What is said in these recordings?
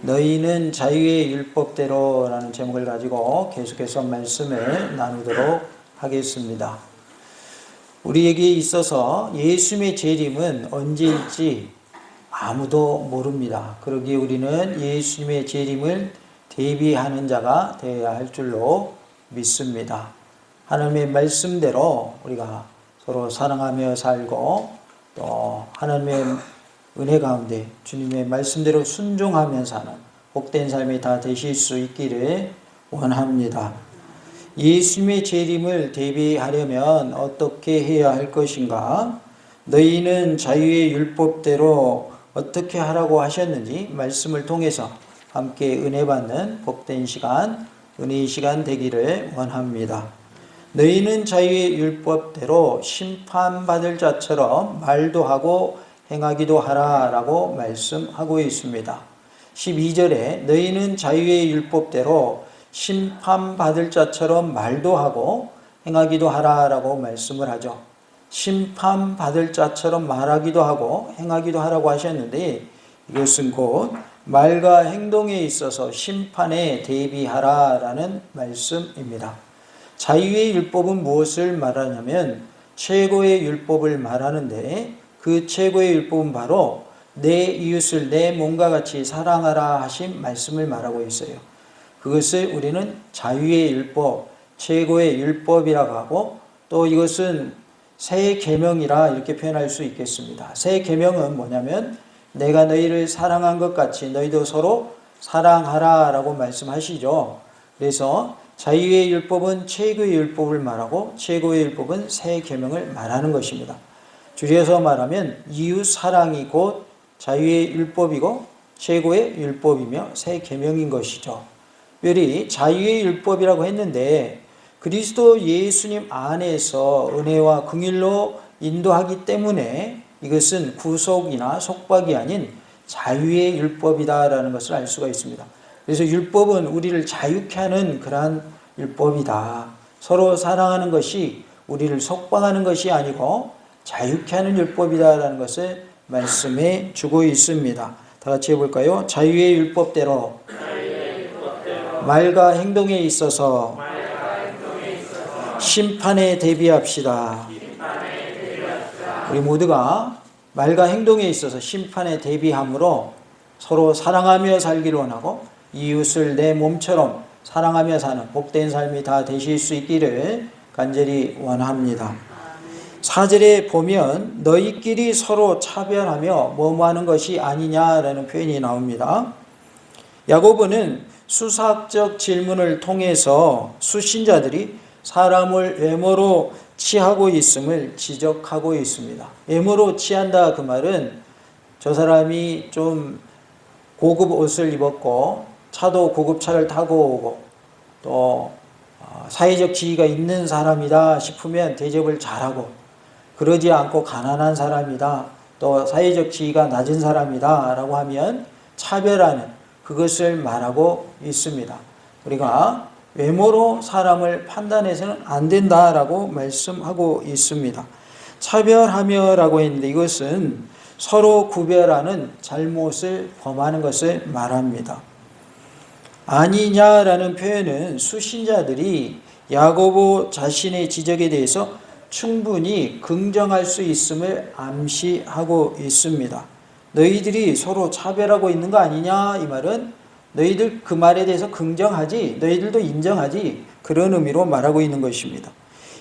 너희는 자유의 율법대로 라는 제목을 가지고 계속해서 말씀을 나누도록 하겠습니다. 우리에게 있어서 예수님의 재림은 언제일지 아무도 모릅니다. 그러기에 우리는 예수님의 재림을 대비하는 자가 되어야 할 줄로 믿습니다. 하나님의 말씀대로 우리가 서로 사랑하며 살고 또 하나님의 은혜 가운데 주님의 말씀대로 순종하며 사는 복된 삶이 다 되실 수 있기를 원합니다. 예수님의 재림을 대비하려면 어떻게 해야 할 것인가? 너희는 자유의 율법대로 어떻게 하라고 하셨는지 말씀을 통해서 함께 은혜 받는 복된 시간, 은혜의 시간 되기를 원합니다. 너희는 자유의 율법대로 심판받을 자처럼 말도 하고 행하기도 하라 라고 말씀하고 있습니다. 12절에 너희는 자유의 율법대로 심판받을 자처럼 말도 하고 행하기도 하라 라고 말씀을 하죠. 심판받을 자처럼 말하기도 하고 행하기도 하라고 하셨는데 이것은 곧 말과 행동에 있어서 심판에 대비하라 라는 말씀입니다. 자유의 율법은 무엇을 말하냐면 최고의 율법을 말하는데 그 최고의 율법은 바로 내 이웃을 내 몸과 같이 사랑하라 하신 말씀을 말하고 있어요. 그것을 우리는 자유의 율법, 최고의 율법이라고 하고 또 이것은 새 계명이라 이렇게 표현할 수 있겠습니다. 새 계명은 뭐냐면 내가 너희를 사랑한 것 같이 너희도 서로 사랑하라 라고 말씀하시죠. 그래서 자유의 율법은 최고의 율법을 말하고 최고의 율법은 새 계명을 말하는 것입니다. 줄여서 말하면 이웃 사랑이 곧 자유의 율법이고 최고의 율법이며 새 계명인 것이죠. 특별히 자유의 율법이라고 했는데 그리스도 예수님 안에서 은혜와 긍휼로 인도하기 때문에 이것은 구속이나 속박이 아닌 자유의 율법이다라는 것을 알 수가 있습니다. 그래서 율법은 우리를 자유케 하는 그러한 율법이다. 서로 사랑하는 것이 우리를 속박하는 것이 아니고 자유케 하는 율법이다라는 것을 말씀해 주고 있습니다. 다 같이 해볼까요? 자유의 율법대로 말과 행동에 있어서 심판에 대비합시다. 우리 모두가 말과 행동에 있어서 심판에 대비함으로 서로 사랑하며 살기를 원하고 이웃을 내 몸처럼 사랑하며 사는 복된 삶이 다 되실 수 있기를 간절히 원합니다. 4절에 보면 너희끼리 서로 차별하며 뭐뭐하는 것이 아니냐라는 표현이 나옵니다. 야고보는 수사학적 질문을 통해서 수신자들이 사람을 외모로 취하고 있음을 지적하고 있습니다. 외모로 취한다 그 말은 저 사람이 좀 고급 옷을 입었고 차도 고급 차를 타고 오고 또 사회적 지위가 있는 사람이다 싶으면 대접을 잘하고 그러지 않고 가난한 사람이다 또 사회적 지위가 낮은 사람이다 라고 하면 차별하는 그것을 말하고 있습니다. 우리가 외모로 사람을 판단해서는 안 된다라고 말씀하고 있습니다. 차별하며 라고 했는데 이것은 서로 구별하는 잘못을 범하는 것을 말합니다. 아니냐라는 표현은 수신자들이 야고보 자신의 지적에 대해서 충분히 긍정할 수 있음을 암시하고 있습니다. 너희들이 서로 차별하고 있는 거 아니냐 이 말은 너희들 그 말에 대해서 긍정하지 너희들도 인정하지 그런 의미로 말하고 있는 것입니다.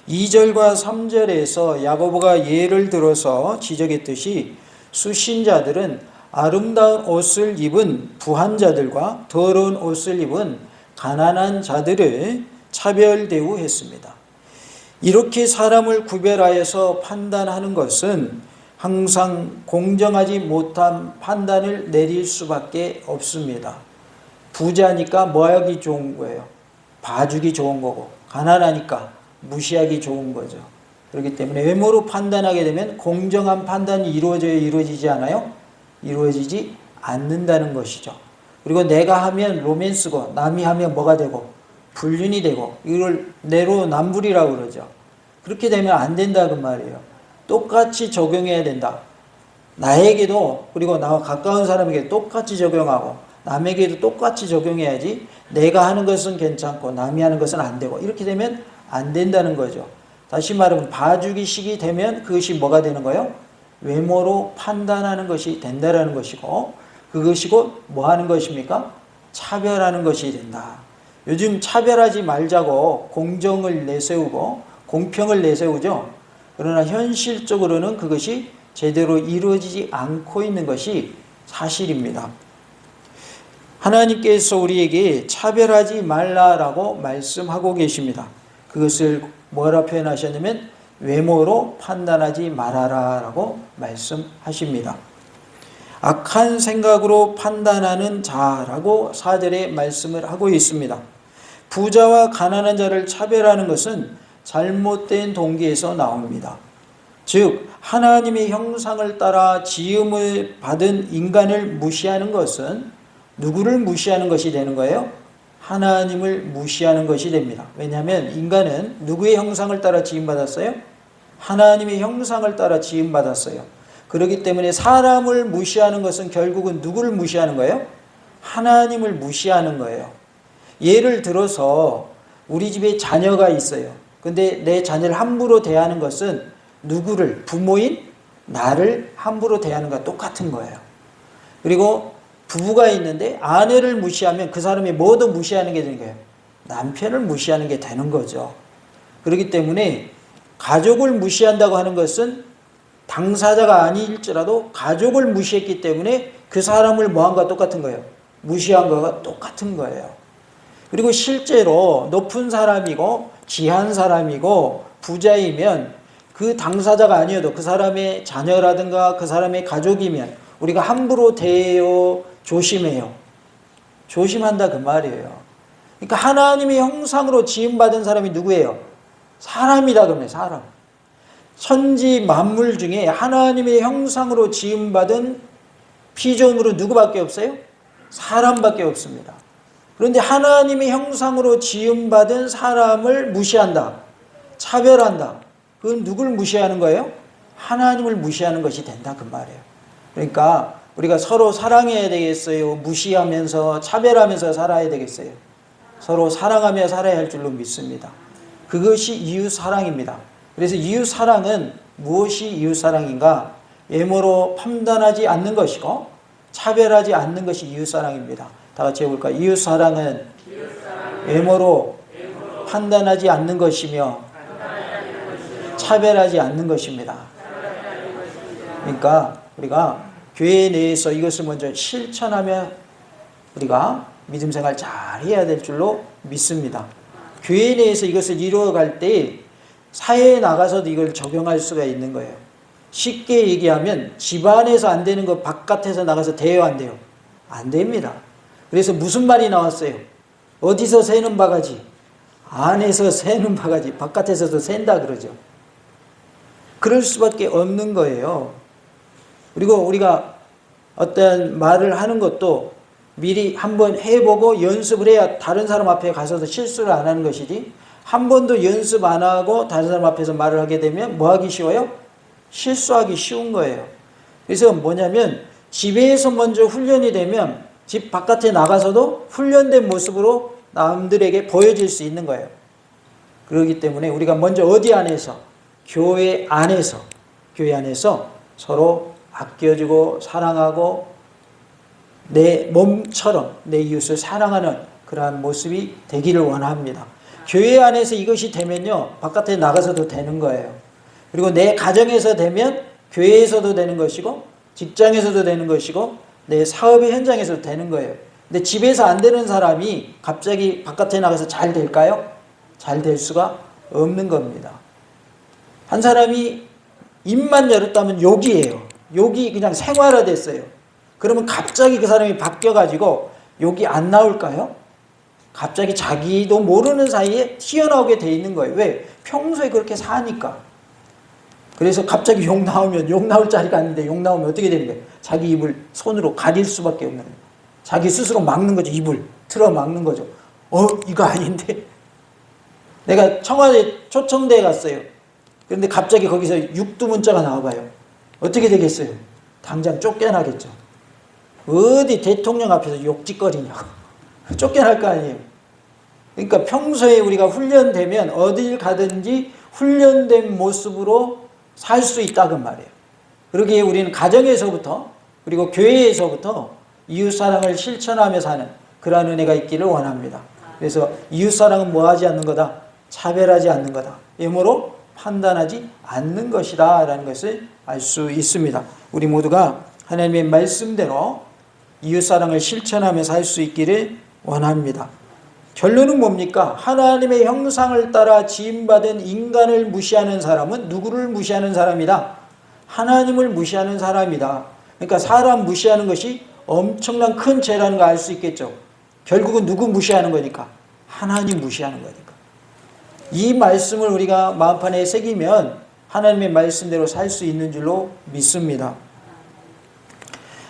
2절과 3절에서 야고보가 예를 들어서 지적했듯이 수신자들은 아름다운 옷을 입은 부한 자들과 더러운 옷을 입은 가난한 자들을 차별 대우했습니다. 이렇게 사람을 구별하여서 판단하는 것은 항상 공정하지 못한 판단을 내릴 수밖에 없습니다. 부자니까 뭐하기 좋은 거예요? 봐주기 좋은 거고 가난하니까 무시하기 좋은 거죠. 그렇기 때문에 외모로 판단하게 되면 공정한 판단이 이루어지지 않아요? 이루어지지 않는다는 것이죠. 그리고 내가 하면 로맨스고 남이 하면 뭐가 되고 불륜이 되고 이걸 내로남불이라고 그러죠. 그렇게 되면 안 된다 그 말이에요. 똑같이 적용해야 된다. 나에게도 그리고 나와 가까운 사람에게 똑같이 적용하고 남에게도 똑같이 적용해야지 내가 하는 것은 괜찮고 남이 하는 것은 안 되고 이렇게 되면 안 된다는 거죠. 다시 말하면 봐주기식이 되면 그것이 뭐가 되는 거예요? 외모로 판단하는 것이 된다라는 것이고, 그것이 곧 뭐 하는 것입니까? 차별하는 것이 된다. 요즘 차별하지 말자고 공정을 내세우고 공평을 내세우죠. 그러나 현실적으로는 그것이 제대로 이루어지지 않고 있는 것이 사실입니다. 하나님께서 우리에게 차별하지 말라라고 말씀하고 계십니다. 그것을 뭐라 표현하셨냐면 외모로 판단하지 말아라 라고 말씀하십니다. 악한 생각으로 판단하는 자라고 4절에 말씀을 하고 있습니다. 부자와 가난한 자를 차별하는 것은 잘못된 동기에서 나옵니다. 즉 하나님의 형상을 따라 지음을 받은 인간을 무시하는 것은 누구를 무시하는 것이 되는 거예요? 하나님을 무시하는 것이 됩니다. 왜냐하면 인간은 누구의 형상을 따라 지음받았어요? 하나님의 형상을 따라 지음받았어요. 그렇기 때문에 사람을 무시하는 것은 결국은 누구를 무시하는 거예요? 하나님을 무시하는 거예요. 예를 들어서 우리 집에 자녀가 있어요. 근데 내 자녀를 함부로 대하는 것은 누구를? 부모인 나를 함부로 대하는 것과 똑같은 거예요. 그리고 부부가 있는데 아내를 무시하면 그 사람이 뭐도 무시하는 게 되는 거예요? 남편을 무시하는 게 되는 거죠. 그렇기 때문에 가족을 무시한다고 하는 것은 당사자가 아닐지라도 가족을 무시했기 때문에 그 사람을 뭐한 것과 똑같은 거예요? 무시한 것과 똑같은 거예요. 그리고 실제로 높은 사람이고 귀한 사람이고 부자이면 그 당사자가 아니어도 그 사람의 자녀라든가 그 사람의 가족이면 우리가 함부로 대해요, 조심해요. 조심한다 그 말이에요. 그러니까 하나님의 형상으로 지음받은 사람이 누구예요? 사람이다 그러면 사람. 천지 만물 중에 하나님의 형상으로 지음받은 피조물은 누구밖에 없어요? 사람밖에 없습니다. 그런데 하나님의 형상으로 지음받은 사람을 무시한다. 차별한다. 그건 누굴 무시하는 거예요? 하나님을 무시하는 것이 된다 그 말이에요. 그러니까 우리가 서로 사랑해야 되겠어요? 무시하면서 차별하면서 살아야 되겠어요? 서로 사랑하며 살아야 할 줄로 믿습니다. 그것이 이웃사랑입니다. 그래서 이웃사랑은 무엇이 이웃사랑인가? 외모로 판단하지 않는 것이고 차별하지 않는 것이 이웃사랑입니다. 다 같이 해볼까요? 이웃사랑은 외모로 판단하지 않는 것이며 차별하지 않는 것입니다. 그러니까 우리가 교회 내에서 이것을 먼저 실천하면 우리가 믿음 생활 잘 해야 될 줄로 믿습니다. 교회 내에서 이것을 이루어갈 때 사회에 나가서도 이걸 적용할 수가 있는 거예요. 쉽게 얘기하면 집안에서 안 되는 거 바깥에서 나가서 돼요, 안 돼요? 안 됩니다. 그래서 무슨 말이 나왔어요? 어디서 새는 바가지? 안에서 새는 바가지. 바깥에서도 샌다 그러죠. 그럴 수밖에 없는 거예요. 그리고 우리가 어떤 말을 하는 것도 미리 한번 해보고 연습을 해야 다른 사람 앞에 가서도 실수를 안 하는 것이지, 한 번도 연습 안 하고 다른 사람 앞에서 말을 하게 되면 뭐 하기 쉬워요? 실수하기 쉬운 거예요. 그래서 뭐냐면 집에서 먼저 훈련이 되면 집 바깥에 나가서도 훈련된 모습으로 남들에게 보여질 수 있는 거예요. 그렇기 때문에 우리가 먼저 어디 안에서? 교회 안에서 서로 아껴주고 사랑하고 내 몸처럼 내 이웃을 사랑하는 그러한 모습이 되기를 원합니다. 교회 안에서 이것이 되면요, 바깥에 나가서도 되는 거예요. 그리고 내 가정에서 되면 교회에서도 되는 것이고 직장에서도 되는 것이고 내 사업의 현장에서도 되는 거예요. 근데 집에서 안 되는 사람이 갑자기 바깥에 나가서 잘 될까요? 잘 될 수가 없는 겁니다. 한 사람이 입만 열었다면 욕이에요. 욕이 그냥 생활화됐어요. 그러면 갑자기 그 사람이 바뀌어가지고 욕이 안 나올까요? 갑자기 자기도 모르는 사이에 튀어나오게 돼 있는 거예요. 왜? 평소에 그렇게 사니까. 그래서 갑자기 욕 나오면 욕 나올 자리가 아닌데 욕 나오면 어떻게 되는 거예요? 자기 입을 손으로 가릴 수밖에 없는 거예요. 자기 스스로 막는 거죠. 입을 틀어 막는 거죠. 이거 아닌데. 내가 청와대 초청대에 갔어요. 그런데 갑자기 거기서 육두문자가 나와봐요. 어떻게 되겠어요? 당장 쫓겨나겠죠. 어디 대통령 앞에서 욕짓거리냐고. 쫓겨날 거 아니에요. 그러니까 평소에 우리가 훈련되면 어딜 가든지 훈련된 모습으로 살 수 있다는 말이에요. 그러기에 우리는 가정에서부터 그리고 교회에서부터 이웃사랑을 실천하며 사는 그러한 은혜가 있기를 원합니다. 그래서 이웃사랑은 뭐하지 않는 거다? 차별하지 않는 거다. 외모로 판단하지 않는 것이다 라는 것을 알 수 있습니다. 우리 모두가 하나님의 말씀대로 이웃사랑을 실천하며 살 수 있기를 원합니다. 결론은 뭡니까? 하나님의 형상을 따라 지음받은 인간을 무시하는 사람은 누구를 무시하는 사람이다? 하나님을 무시하는 사람이다. 그러니까 사람 무시하는 것이 엄청난 큰 죄라는 걸 알 수 있겠죠. 결국은 누구 무시하는 거니까? 하나님 무시하는 거니까. 이 말씀을 우리가 마음판에 새기면 하나님의 말씀대로 살 수 있는 줄로 믿습니다.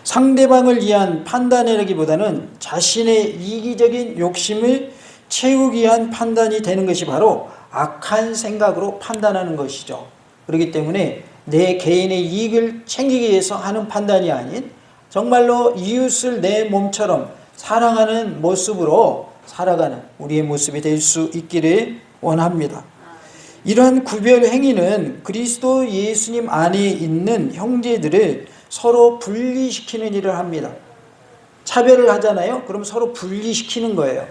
상대방을 위한 판단이라기보다는 자신의 이기적인 욕심을 채우기 위한 판단이 되는 것이 바로 악한 생각으로 판단하는 것이죠. 그렇기 때문에 내 개인의 이익을 챙기기 위해서 하는 판단이 아닌 정말로 이웃을 내 몸처럼 사랑하는 모습으로 살아가는 우리의 모습이 될 수 있기를 원합니다. 이러한 구별 행위는 그리스도 예수님 안에 있는 형제들을 서로 분리시키는 일을 합니다. 차별을 하잖아요. 그럼 서로 분리시키는 거예요.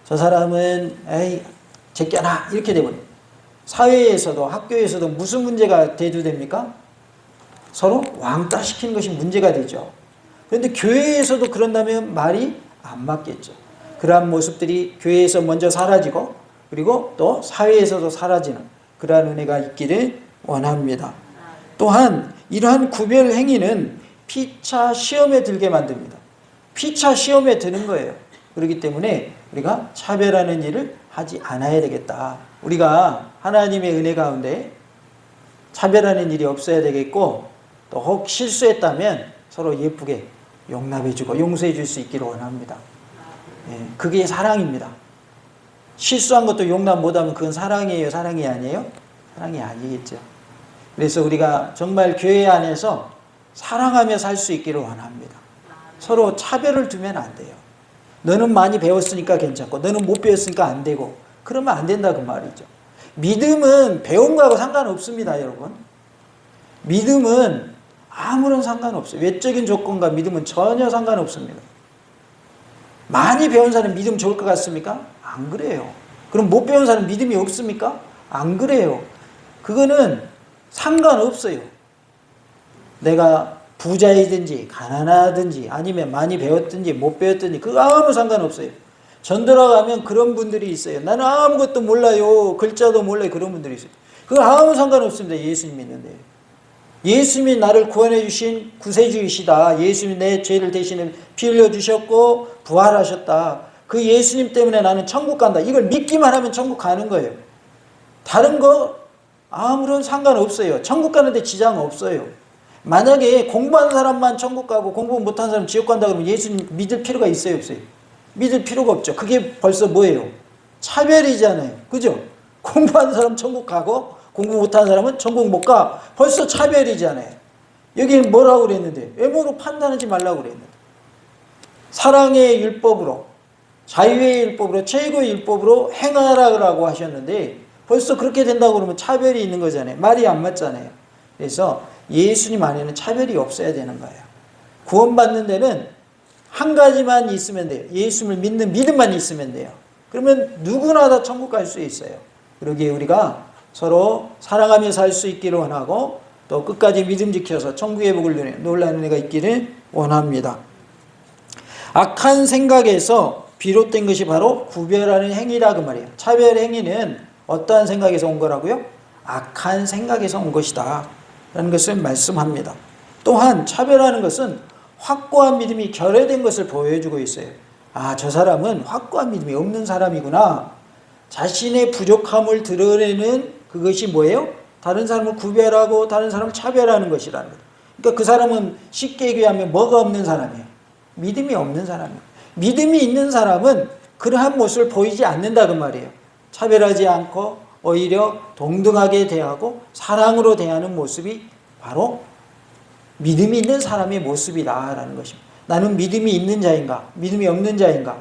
저 사람은 에이 제껴놔 이렇게 되거든요. 사회에서도 학교에서도 무슨 문제가 대두됩니까? 서로 왕따시키는 것이 문제가 되죠. 그런데 교회에서도 그런다면 말이 안 맞겠죠. 그러한 모습들이 교회에서 먼저 사라지고 그리고 또 사회에서도 사라지는 그러한 은혜가 있기를 원합니다. 또한 이러한 구별 행위는 피차 시험에 들게 만듭니다. 피차 시험에 드는 거예요. 그렇기 때문에 우리가 차별하는 일을 하지 않아야 되겠다. 우리가 하나님의 은혜 가운데 차별하는 일이 없어야 되겠고 또 혹 실수했다면 서로 예쁘게 용납해주고 용서해줄 수 있기를 원합니다. 그게 사랑입니다. 실수한 것도 용납 못하면 그건 사랑이에요? 사랑이 아니에요? 사랑이 아니겠죠. 그래서 우리가 정말 교회 안에서 사랑하며 살 수 있기를 원합니다. 서로 차별을 두면 안 돼요. 너는 많이 배웠으니까 괜찮고 너는 못 배웠으니까 안 되고 그러면 안 된다 그 말이죠. 믿음은 배운 거하고 상관없습니다, 여러분. 믿음은 아무런 상관없어요. 외적인 조건과 믿음은 전혀 상관없습니다. 많이 배운 사람 믿음 좋을 것 같습니까? 안 그래요. 그럼 못 배운 사람 믿음이 없습니까? 안 그래요. 그거는 상관없어요. 내가 부자이든지 가난하든지 아니면 많이 배웠든지 못 배웠든지 그거 아무 상관없어요. 전도라 가면 그런 분들이 있어요. 나는 아무것도 몰라요. 글자도 몰라요. 그런 분들이 있어요. 그거 아무 상관없습니다. 예수님 믿는데. 예수님이 나를 구원해 주신 구세주이시다. 예수님이 내 죄를 대신에 피 흘려 주셨고 부활하셨다. 그 예수님 때문에 나는 천국 간다. 이걸 믿기만 하면 천국 가는 거예요. 다른 거 아무런 상관없어요. 천국 가는데 지장 없어요. 만약에 공부한 사람만 천국 가고 공부 못한 사람 지옥 간다 그러면 예수님 믿을 필요가 있어요, 없어요? 믿을 필요가 없죠. 그게 벌써 뭐예요? 차별이잖아요. 그죠? 공부한 사람 천국 가고 공부 못한 사람은 천국 못 가. 벌써 차별이잖아요. 여기는 뭐라고 그랬는데? 외모로 판단하지 말라고 그랬는데. 사랑의 율법으로, 자유의 율법으로, 최고의 율법으로 행하라고 하셨는데 벌써 그렇게 된다고 그러면 차별이 있는 거잖아요. 말이 안 맞잖아요. 그래서 예수님 안에는 차별이 없어야 되는 거예요. 구원받는 데는 한 가지만 있으면 돼요. 예수님을 믿는 믿음만 있으면 돼요. 그러면 누구나 다 천국 갈 수 있어요. 그러기에 우리가 서로 사랑하며 살 수 있기를 원하고 또 끝까지 믿음 지켜서 천국의 복을 누리는 놀라운 은혜가 있기를 원합니다. 악한 생각에서 비롯된 것이 바로 구별하는 행위라 그 말이에요. 차별 행위는 어떠한 생각에서 온 거라고요? 악한 생각에서 온 것이다 라는 것을 말씀합니다. 또한 차별하는 것은 확고한 믿음이 결여된 것을 보여주고 있어요. 아, 저 사람은 확고한 믿음이 없는 사람이구나. 자신의 부족함을 드러내는 그것이 뭐예요? 다른 사람을 구별하고 다른 사람을 차별하는 것이라는 거예요. 그러니까 그 사람은 쉽게 얘기하면 뭐가 없는 사람이에요? 믿음이 없는 사람이에요. 믿음이 있는 사람은 그러한 모습을 보이지 않는다 그 말이에요. 차별하지 않고 오히려 동등하게 대하고 사랑으로 대하는 모습이 바로 믿음이 있는 사람의 모습이다라는 것입니다. 나는 믿음이 있는 자인가? 믿음이 없는 자인가?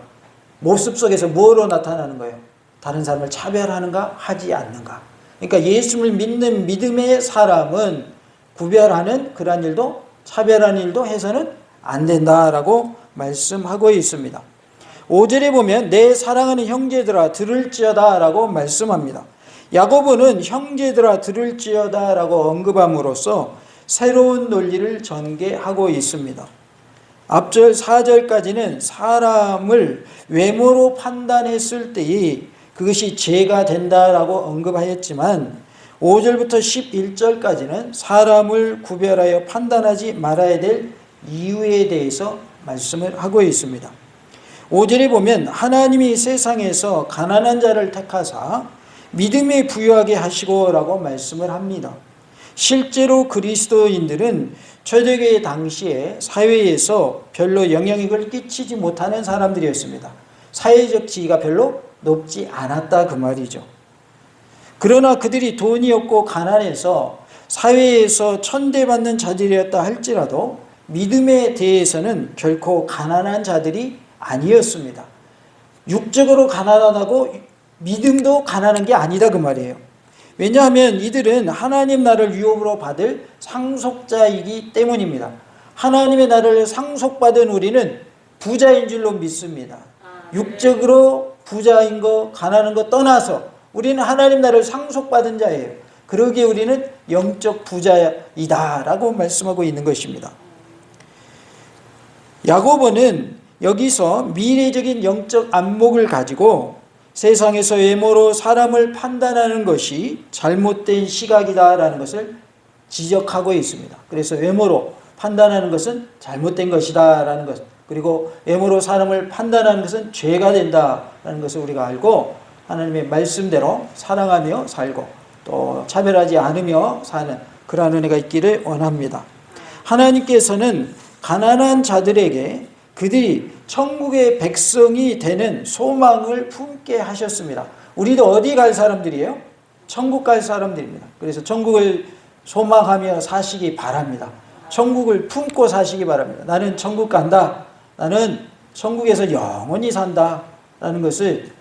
모습 속에서 뭐로 나타나는 거예요? 다른 사람을 차별하는가? 하지 않는가? 그러니까 예수를 믿는 믿음의 사람은 구별하는 그러한 일도 차별하는 일도 해서는 안 된다라고 말씀하고 있습니다. 5절에 보면 내 사랑하는 형제들아 들을지어다 라고 말씀합니다. 야고보는 형제들아 들을지어다 라고 언급함으로써 새로운 논리를 전개하고 있습니다. 앞절 4절까지는 사람을 외모로 판단했을 때에 그것이 죄가 된다라고 언급하였지만 5절부터 11절까지는 사람을 구별하여 판단하지 말아야 될 이유에 대해서 말씀을 하고 있습니다. 5절에 보면 하나님이 세상에서 가난한 자를 택하사 믿음에 부유하게 하시고 라고 말씀을 합니다. 실제로 그리스도인들은 초대교회 당시에 사회에서 별로 영향력을 끼치지 못하는 사람들이었습니다. 사회적 지위가 별로 높지 않았다 그 말이죠. 그러나 그들이 돈이 없고 가난해서 사회에서 천대받는 자들이었다 할지라도 믿음에 대해서는 결코 가난한 자들이 아니었습니다. 육적으로 가난하다고 믿음도 가난한 게 아니다 그 말이에요. 왜냐하면 이들은 하나님 나라를 유업으로 받을 상속자이기 때문입니다. 하나님의 나라를 상속받은 우리는 부자인 줄로 믿습니다. 육적으로 부자인 거 가난한 거 떠나서 우리는 하나님 나라를 상속받은 자예요. 그러기에 우리는 영적 부자이다라고 말씀하고 있는 것입니다. 야고보는 여기서 미래적인 영적 안목을 가지고 세상에서 외모로 사람을 판단하는 것이 잘못된 시각이다라는 것을 지적하고 있습니다. 그래서 외모로 판단하는 것은 잘못된 것이다라는 것, 그리고 외모로 사람을 판단하는 것은 죄가 된다라는 것을 우리가 알고 하나님의 말씀대로 사랑하며 살고 또 차별하지 않으며 사는 그러한 은혜가 있기를 원합니다. 하나님께서는 가난한 자들에게 그들이 천국의 백성이 되는 소망을 품게 하셨습니다. 우리도 어디 갈 사람들이에요? 천국 갈 사람들입니다. 그래서 천국을 소망하며 사시기 바랍니다. 천국을 품고 사시기 바랍니다. 나는 천국 간다. 나는 천국에서 영원히 산다. 라는 것을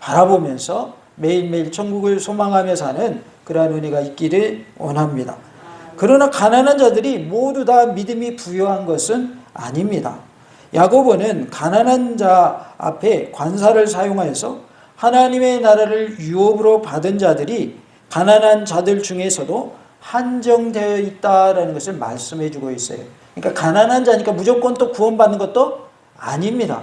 바라보면서 매일매일 천국을 소망하며 사는 그러한 은혜가 있기를 원합니다. 그러나 가난한 자들이 모두 다 믿음이 부요한 것은 아닙니다. 야고보는 가난한 자 앞에 관사를 사용하여서 하나님의 나라를 유업으로 받은 자들이 가난한 자들 중에서도 한정되어 있다라는 것을 말씀해 주고 있어요. 그러니까 가난한 자니까 무조건 또 구원받는 것도 아닙니다.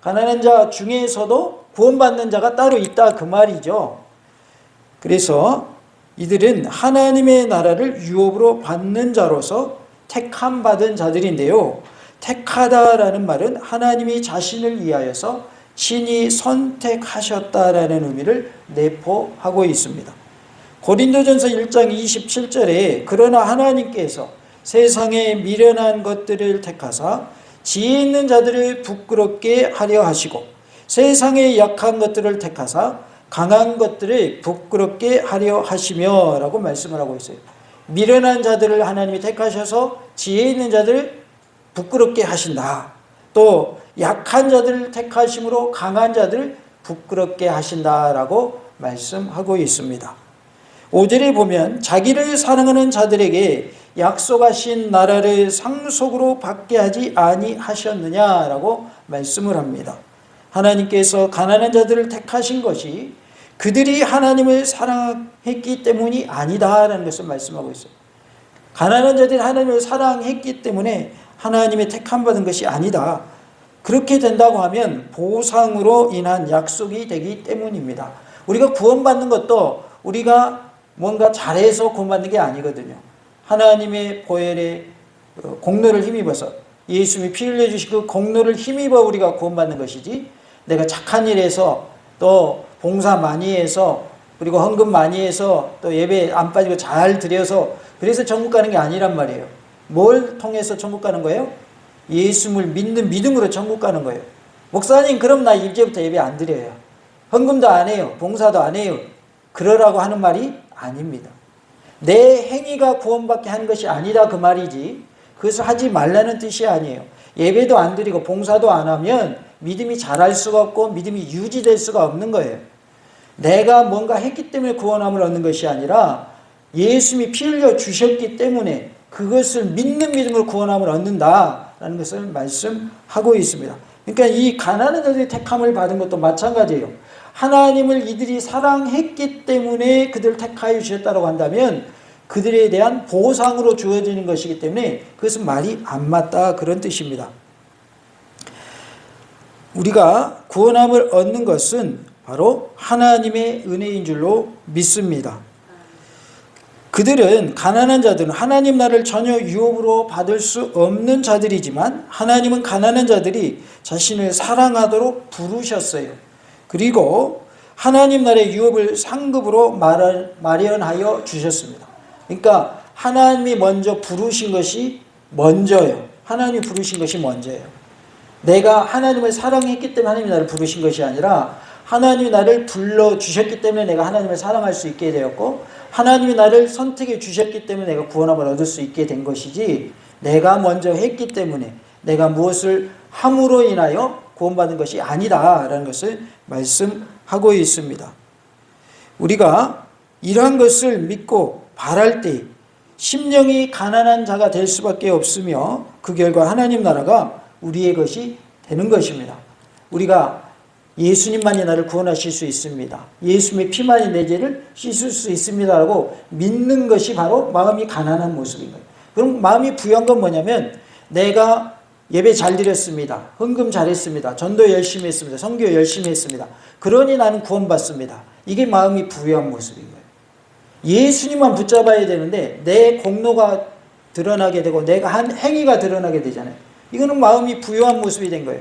가난한 자 중에서도 구원받는 자가 따로 있다 그 말이죠. 그래서 이들은 하나님의 나라를 유업으로 받는 자로서 택함 받은 자들인데요. 택하다라는 말은 하나님이 자신을 위하여서 친히 선택하셨다라는 의미를 내포하고 있습니다. 고린도전서 1장 27절에 그러나 하나님께서 세상에 미련한 것들을 택하사 지혜 있는 자들을 부끄럽게 하려 하시고 세상에 약한 것들을 택하사 강한 것들을 부끄럽게 하려 하시며 라고 말씀을 하고 있어요. 미련한 자들을 하나님이 택하셔서 지혜 있는 자들을 부끄럽게 하신다. 또 약한 자들을 택하심으로 강한 자들을 부끄럽게 하신다라고 말씀하고 있습니다. 5절에 보면 자기를 사랑하는 자들에게 약속하신 나라를 상속으로 받게 하지 아니하셨느냐라고 말씀을 합니다. 하나님께서 가난한 자들을 택하신 것이 그들이 하나님을 사랑했기 때문이 아니다라는 것을 말씀하고 있어요. 가난한 자들이 하나님을 사랑했기 때문에 하나님의 택함받은 것이 아니다. 그렇게 된다고 하면 보상으로 인한 약속이 되기 때문입니다. 우리가 구원받는 것도 우리가 뭔가 잘해서 구원받는 게 아니거든요. 하나님의 보혈의 공로를 힘입어서 예수님이 피 흘려주시고 그 공로를 힘입어 우리가 구원받는 것이지 내가 착한 일 해서 또 봉사 많이 해서 그리고 헌금 많이 해서 또 예배 안 빠지고 잘 드려서 그래서 천국 가는 게 아니란 말이에요. 뭘 통해서 천국 가는 거예요? 예수를 믿는 믿음으로 천국 가는 거예요. 목사님 그럼 나 이제부터 예배 안 드려요. 헌금도 안 해요. 봉사도 안 해요. 그러라고 하는 말이 아닙니다. 내 행위가 구원받게 하는 것이 아니다 그 말이지 그것을 하지 말라는 뜻이 아니에요. 예배도 안 드리고 봉사도 안 하면 믿음이 자랄 수가 없고 믿음이 유지될 수가 없는 거예요. 내가 뭔가 했기 때문에 구원함을 얻는 것이 아니라 예수님이 피 흘려 주셨기 때문에 그것을 믿는 믿음으로 구원함을 얻는다라는 것을 말씀하고 있습니다. 그러니까 이 가난한 자들이 택함을 받은 것도 마찬가지예요. 하나님을 이들이 사랑했기 때문에 그들을 택하여 주셨다고 한다면 그들에 대한 보상으로 주어지는 것이기 때문에 그것은 말이 안 맞다, 그런 뜻입니다. 우리가 구원함을 얻는 것은 바로 하나님의 은혜인 줄로 믿습니다. 그들은, 가난한 자들은 하나님 나라를 전혀 유업으로 받을 수 없는 자들이지만 하나님은 가난한 자들이 자신을 사랑하도록 부르셨어요. 그리고 하나님 나라의 유업을 상급으로 마련하여 주셨습니다. 그러니까 하나님이 먼저 부르신 것이 먼저예요. 하나님이 부르신 것이 먼저예요. 내가 하나님을 사랑했기 때문에 하나님이 나를 부르신 것이 아니라 하나님이 나를 불러주셨기 때문에 내가 하나님을 사랑할 수 있게 되었고 하나님이 나를 선택해 주셨기 때문에 내가 구원함을 얻을 수 있게 된 것이지, 내가 먼저 했기 때문에 내가 무엇을 함으로 인하여 구원받은 것이 아니다라는 것을 말씀하고 있습니다. 우리가 이러한 것을 믿고 바랄 때 심령이 가난한 자가 될 수밖에 없으며 그 결과 하나님 나라가 우리의 것이 되는 것입니다. 우리가 예수님만이 나를 구원하실 수 있습니다, 예수님의 피만이 내 죄를 씻을 수 있습니다 라고 믿는 것이 바로 마음이 가난한 모습인 거예요. 그럼 마음이 부유한 건 뭐냐면, 내가 예배 잘 드렸습니다, 헌금 잘했습니다, 전도 열심히 했습니다, 선교 열심히 했습니다, 그러니 나는 구원받습니다. 이게 마음이 부유한 모습인 거예요. 예수님만 붙잡아야 되는데 내 공로가 드러나게 되고 내가 한 행위가 드러나게 되잖아요. 이거는 마음이 부유한 모습이 된 거예요.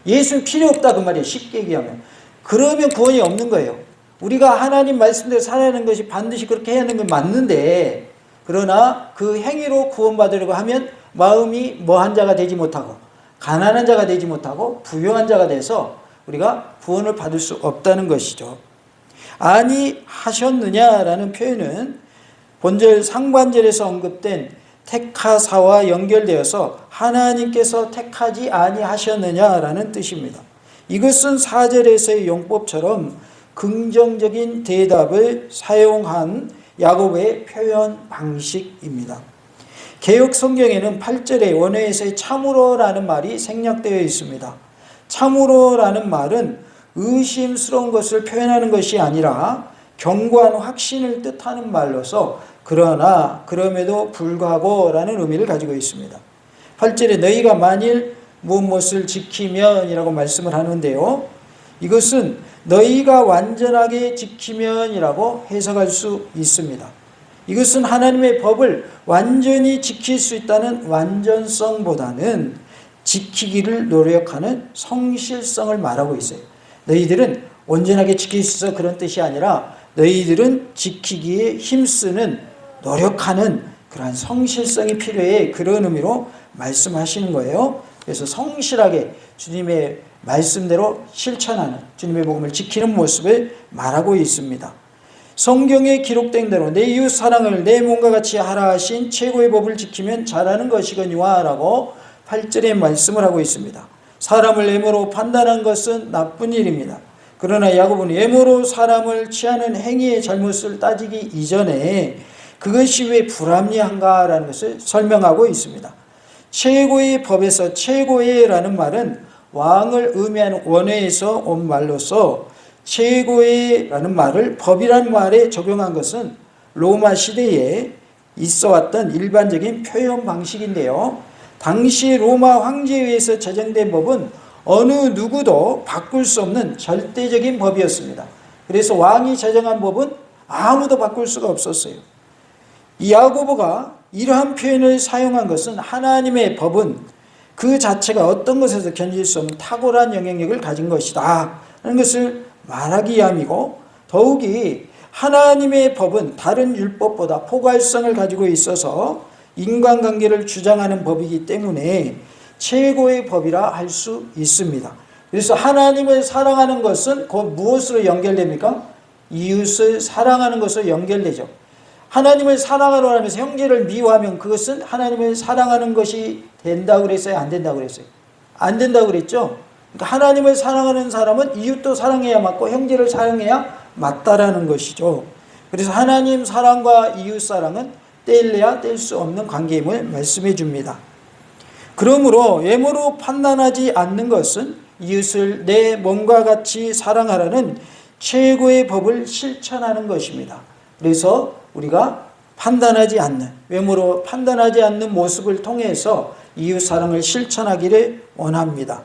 예수는 필요 없다 그 말이에요. 쉽게 얘기하면. 그러면 구원이 없는 거예요. 우리가 하나님 말씀대로 살아야 하는 것이 반드시 그렇게 해야 하는 건 맞는데, 그러나 그 행위로 구원받으려고 하면 마음이 뭐한 자가 되지 못하고 가난한 자가 되지 못하고 부유한 자가 돼서 우리가 구원을 받을 수 없다는 것이죠. 아니 하셨느냐라는 표현은 본절 상반절에서 언급된 택하사와 연결되어서 하나님께서 택하지 아니하셨느냐라는 뜻입니다. 이것은 4절에서의 용법처럼 긍정적인 대답을 사용한 야고보의 표현 방식입니다. 개역 성경에는 8절에 원어에서의 참으로라는 말이 생략되어 있습니다. 참으로라는 말은 의심스러운 것을 표현하는 것이 아니라 견고한 확신을 뜻하는 말로서 그러나 그럼에도 불구하고 라는 의미를 가지고 있습니다. 8절에 너희가 만일 무엇을 지키면 이라고 말씀을 하는데요, 이것은 너희가 완전하게 지키면 이라고 해석할 수 있습니다. 이것은 하나님의 법을 완전히 지킬 수 있다는 완전성보다는 지키기를 노력하는 성실성을 말하고 있어요. 너희들은 온전하게 지킬 수 있어 그런 뜻이 아니라 너희들은 지키기에 힘쓰는, 노력하는 그러한 성실성이 필요해, 그런 의미로 말씀하시는 거예요. 그래서 성실하게 주님의 말씀대로 실천하는, 주님의 복음을 지키는 모습을 말하고 있습니다. 성경에 기록된 대로 내 이웃 사랑을 내 몸과 같이 하라 하신 최고의 법을 지키면 잘하는 것이거니와 라고 8절에 말씀을 하고 있습니다. 사람을 외모로 판단한 것은 나쁜 일입니다. 그러나 야고보는 외모로 사람을 취하는 행위의 잘못을 따지기 이전에 그것이 왜 불합리한가라는 것을 설명하고 있습니다. 최고의 법에서 최고의라는 말은 왕을 의미하는 원어에서 온 말로서 최고의라는 말을 법이라는 말에 적용한 것은 로마 시대에 있어 왔던 일반적인 표현 방식인데요, 당시 로마 황제에 의해서 제정된 법은 어느 누구도 바꿀 수 없는 절대적인 법이었습니다. 그래서 왕이 제정한 법은 아무도 바꿀 수가 없었어요. 이 야고보가 이러한 표현을 사용한 것은 하나님의 법은 그 자체가 어떤 것에서 견딜 수 없는 탁월한 영향력을 가진 것이다 하는 것을 말하기 위함이고, 더욱이 하나님의 법은 다른 율법보다 포괄성을 가지고 있어서 인간관계를 주장하는 법이기 때문에 최고의 법이라 할 수 있습니다. 그래서 하나님을 사랑하는 것은 곧 무엇으로 연결됩니까? 이웃을 사랑하는 것으로 연결되죠. 하나님을 사랑하라 하면서 형제를 미워하면 그것은 하나님을 사랑하는 것이 된다고 그랬어요? 안 된다고 그랬어요? 안 된다고 그랬죠? 그러니까 하나님을 사랑하는 사람은 이웃도 사랑해야 맞고 형제를 사랑해야 맞다라는 것이죠. 그래서 하나님 사랑과 이웃 사랑은 뗄래야 뗄 수 없는 관계임을 말씀해 줍니다. 그러므로 외모로 판단하지 않는 것은 이웃을 내 몸과 같이 사랑하라는 최고의 법을 실천하는 것입니다. 그래서 우리가 판단하지 않는, 외모로 판단하지 않는 모습을 통해서 이웃 사랑을 실천하기를 원합니다.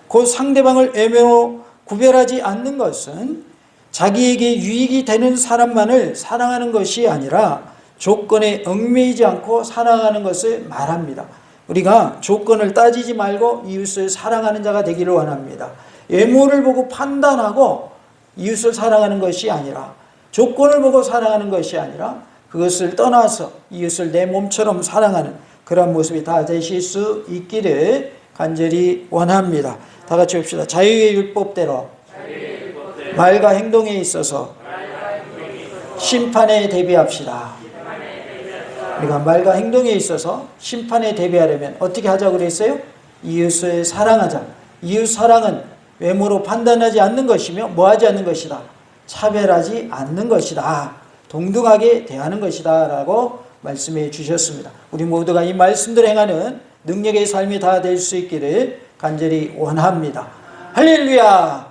그 상대방을 외모로 구별하지 않는 것은 자기에게 유익이 되는 사람만을 사랑하는 것이 아니라 조건에 얽매이지 않고 사랑하는 것을 말합니다. 우리가 조건을 따지지 말고 이웃을 사랑하는 자가 되기를 원합니다. 외모를 보고 판단하고 이웃을 사랑하는 것이 아니라, 조건을 보고 사랑하는 것이 아니라 그것을 떠나서 이웃을 내 몸처럼 사랑하는 그런 모습이 다 되실 수 있기를 간절히 원합니다. 다 같이 봅시다. 자유의 율법대로 말과 행동에 있어서 심판에 대비합시다. 우리가 말과 행동에 있어서 심판에 대비하려면 어떻게 하자고 그랬어요? 이웃을 사랑하자. 이웃 사랑은 외모로 판단하지 않는 것이며 뭐하지 않는 것이다? 차별하지 않는 것이다. 동등하게 대하는 것이다 라고 말씀해 주셨습니다. 우리 모두가 이 말씀대로 행하는 능력의 삶이 다 될 수 있기를 간절히 원합니다. 할렐루야.